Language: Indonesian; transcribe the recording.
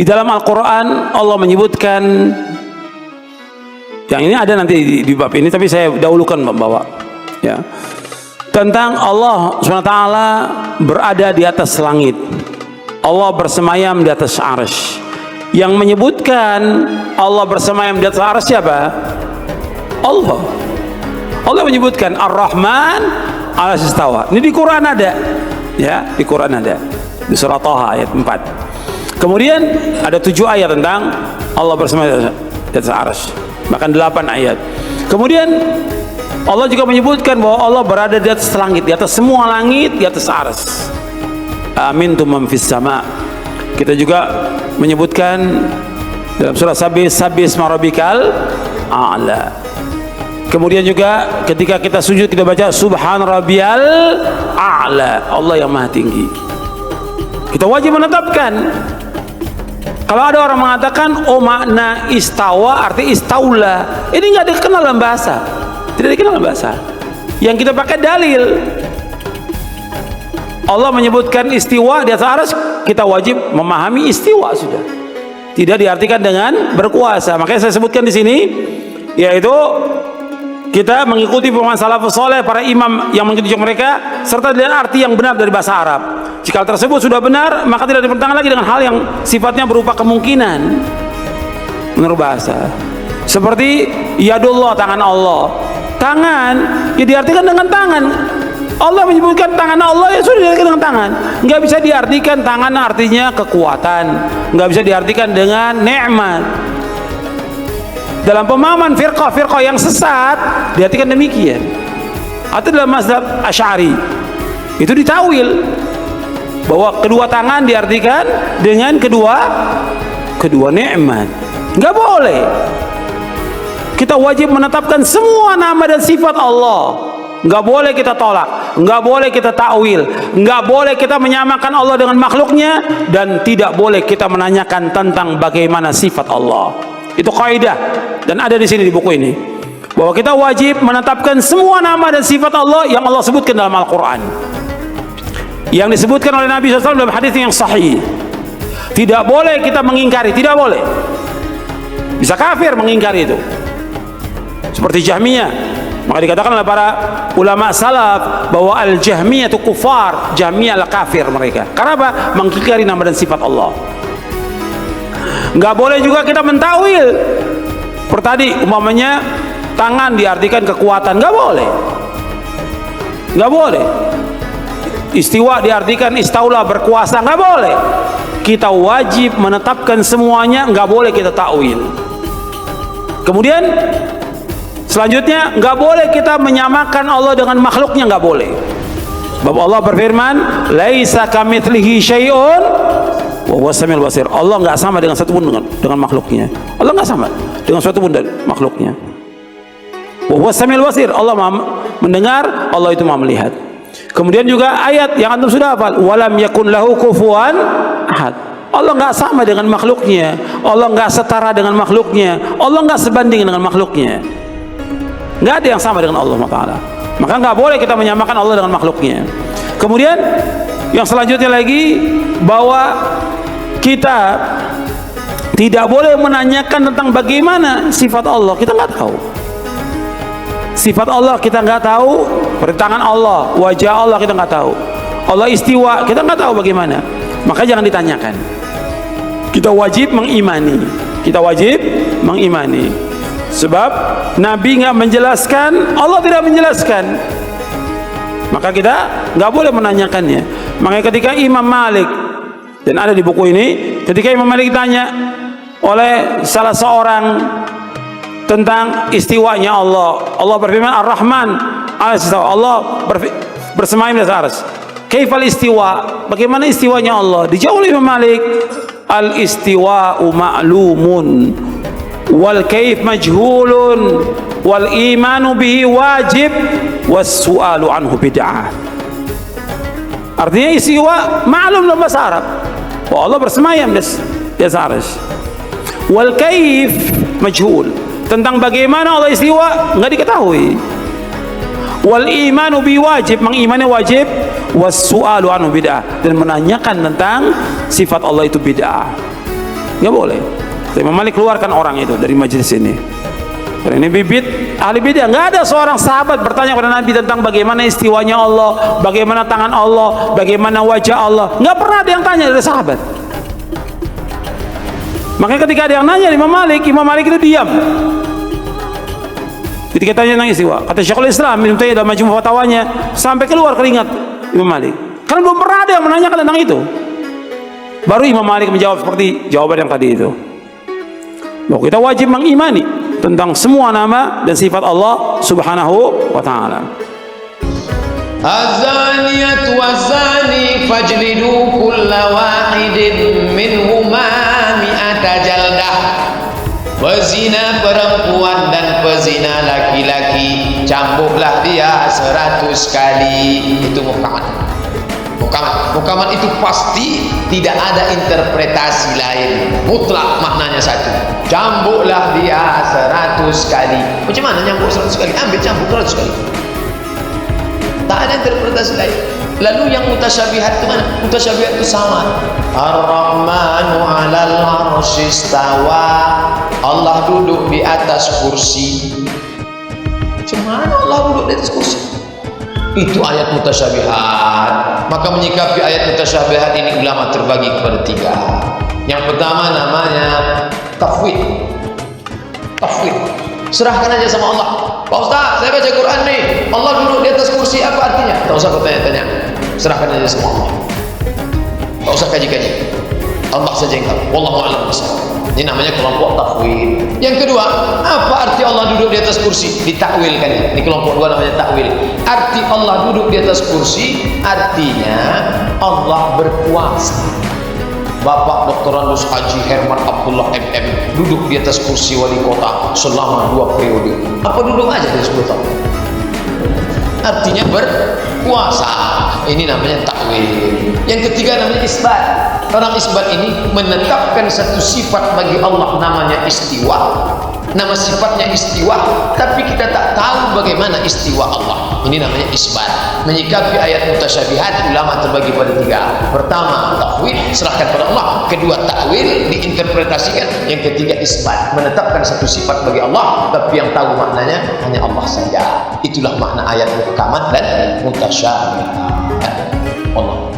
Di dalam Al-Quran Allah menyebutkan, yang ini ada nanti di bab ini, tapi saya dahulukan bawa ya, tentang Allah SWT berada di atas langit, Allah bersemayam di atas arsy. Yang menyebutkan Allah bersemayam di atas arsy siapa? Allah. Allah menyebutkan Ar-Rahman 'alas istawa. Ini di Quran ada, ya, di Quran ada, di surah Thaha ayat 4. Kemudian ada 7 ayat tentang Allah bersemayam di atas arsy, bahkan 8 ayat. Kemudian Allah juga menyebutkan bahwa Allah berada di atas langit, di atas semua langit, di atas arsy. Amintum man fis sama. Kita juga menyebutkan dalam surah Sabbih isma rabbikal a'la. Kemudian juga ketika kita sujud kita baca subhan rabbiyal a'la, Allah yang maha tinggi. Kita wajib menetapkan. Kalau ada orang mengatakan oh makna istawa arti istaula, ini nggak dikenal dalam bahasa, tidak dikenal dalam bahasa. Yang kita pakai dalil. Allah menyebutkan istiwa di atas arsy, kita wajib memahami istiwa sudah. Tidak diartikan dengan berkuasa. Makanya saya sebutkan di sini, yaitu kita mengikuti pemahaman salafus saleh, para imam yang mengikuti mereka, serta dengan arti yang benar dari bahasa Arab. Jika hal tersebut sudah benar, maka tidak dipertentangkan lagi dengan hal yang sifatnya berupa kemungkinan menurut bahasa. Seperti yadullah, tangan Allah. Tangan ya diartikan dengan tangan. Allah menyebutkan tangan Allah, ya sudah diartikan dengan tangan. Nggak bisa diartikan tangan artinya kekuatan, nggak bisa diartikan dengan nikmat. Dalam pemahaman firqah yang sesat diartikan demikian. Atau dalam mazhab Asy'ari itu ditawil bahwa kedua tangan diartikan dengan kedua nikmat. Nggak boleh. Kita wajib menetapkan semua nama dan sifat Allah. Nggak boleh kita tolak, nggak boleh kita takwil, nggak boleh kita menyamakan Allah dengan makhluknya, dan tidak boleh kita menanyakan tentang bagaimana sifat Allah. Itu kaidah dan ada di sini di buku ini, bahwa kita wajib menetapkan semua nama dan sifat Allah yang Allah sebutkan dalam Al-Quran, yang disebutkan oleh Nabi SAW dalam hadis yang sahih. Tidak boleh kita mengingkari, tidak boleh. Bisa kafir mengingkari itu, seperti Jahmiyah. Maka dikatakan oleh para ulama salaf bahwa al-Jahmiyah itu kufar, Jahmiyah adalah kafir mereka. Karena apa? Mengingkari nama dan sifat Allah. Nggak boleh juga kita mentawil. Seperti tadi umpamanya tangan diartikan kekuatan, nggak boleh. Nggak boleh. Istiwa diartikan istaula, berkuasa, nggak boleh. Kita wajib menetapkan semuanya, nggak boleh kita takwil. Kemudian selanjutnya, nggak boleh kita menyamakan Allah dengan makhluknya, nggak boleh. Sebab Allah berfirman, "Laisa kamitslihi syai'un wa huwas samiul basir." Allah nggak sama dengan satupun dengan makhluknya. Allah nggak sama dengan satupun dari makhluknya. Wa huwas samiul basir. Allah Maha mendengar, Allah itu Maha melihat. Kemudian juga ayat yang antum sudah hafal, "Walam yakun lahu kufuwan ahad." Allah nggak sama dengan makhluknya. Allah nggak setara dengan makhluknya. Allah nggak sebanding dengan makhluknya. Nggak ada yang sama dengan Allah Ta'ala. Maka nggak boleh kita menyamakan Allah dengan makhluknya. Kemudian yang selanjutnya lagi, bahwa kita tidak boleh menanyakan tentang bagaimana sifat Allah. Kita nggak tahu sifat Allah, kita nggak tahu. Tangan Allah, wajah Allah kita nggak tahu. Allah istiwa, kita nggak tahu bagaimana. Maka jangan ditanyakan. Kita wajib mengimani. Kita wajib mengimani. Sebab Nabi nggak menjelaskan, Allah tidak menjelaskan, maka kita nggak boleh menanyakannya. Makanya ketika Imam Malik, dan ada di buku ini, ketika Imam Malik ditanya oleh salah seorang tentang istiwanya Allah, Allah berfirman Ar-Rahman 'alas istawa, Allah bersemayam di atas arsy. Kaifal istiwa, bagaimana istiwanya Allah? Dijawab oleh Imam Malik, al-istiwa'u ma'lumun wal kaif majhulun wal imanu bihi wajib was su'alu anhu bid'ah. Artinya istiwa maklum dalam bahasa Arab, bahwa Allah bersemayam di atas arsy. Wal kaif majhul, tentang bagaimana Allah istiwa nggak diketahui. Wal imanu bihi wajib, mengimani wajib. Was su'alu anhu bid'ah, dan menanyakan tentang sifat Allah itu bid'ah. nggak boleh. Imam Malik keluarkan orang itu dari majelis ini. Karena ini bibit ahli bidah. Nggak ada seorang sahabat bertanya kepada Nabi tentang bagaimana istiwanya Allah, bagaimana tangan Allah, bagaimana wajah Allah. Nggak pernah ada yang tanya dari sahabat. Makanya ketika ada yang nanya Imam Malik itu diam. Ketika tanya tentang istiwa, kata Syekhul Islam Ibnu Taimiyah dalam Majmu' Fatwanya, sampai keluar keringat Imam Malik. Karena belum pernah ada yang menanyakan tentang itu. Baru Imam Malik menjawab seperti jawaban yang tadi itu. Bahwa kita wajib mengimani tentang semua nama dan sifat Allah Subhanahu wa taala. Az-zaniyatu waz-zani fajlidu kulla wahidin minhuma mi'ata jaldah. Pezina perempuan dan pezina laki-laki, cambuklah dia 100 kali. Itu muhkamat. Muhkamat itu pasti, tidak ada interpretasi lain, mutlak maknanya satu. Cambuklah dia 100 kali. Macam mana nyambuk 100 kali? Ambil cambuk 100 kali. Tak ada interpretasi lain. Lalu yang mutasyabihat itu mana? Mutasyabihat itu sama. Ar-Rahmanu 'alal 'arsy istawa. Allah duduk di atas kursi. Macam mana Allah duduk di atas kursi? Itu ayat mutasyabihat. Maka menyikapi ayat mutasyabihat ini ulama terbagi kepada 3. Yang pertama namanya tafwid. Serahkan aja sama Allah. Pak Ustaz, saya baca Quran nih, Allah duduk di atas kursi, apa artinya? Tak usah bertanya-tanya, serahkan aja sama Allah. Tak usah kaji-kaji, Allah saja yang tahu. Wallahu a'lam bishawab. Ini namanya kelompok tafwid. Yang kedua, apa arti Allah duduk di atas kursi? Ditakwilkan. Ini kelompok 2 namanya takwil. Arti Allah duduk di atas kursi artinya Allah berkuasa. Bapak Dr. Andus Haji Herman Abdullah MM duduk di atas kursi wali kota selama 2 periode. Apa duduk aja dari 10 tahun? Artinya berkuasa. Ini namanya takwil. Yang ketiga namanya isbat. Orang isbat ini menetapkan satu sifat bagi Allah namanya istiwa. Nama sifatnya istiwa, tapi kita tak tahu bagaimana istiwa Allah. Ini namanya isbat. Menyikapi ayat mutasyabihat, ulama terbagi pada 3. Pertama, tafwid, serahkan pada Allah. Kedua, takwil, diinterpretasikan. Yang ketiga, isbat, menetapkan satu sifat bagi Allah, tapi yang tahu maknanya hanya Allah saja. Itulah makna ayat muhkamat dan mutasyabihat. Allah.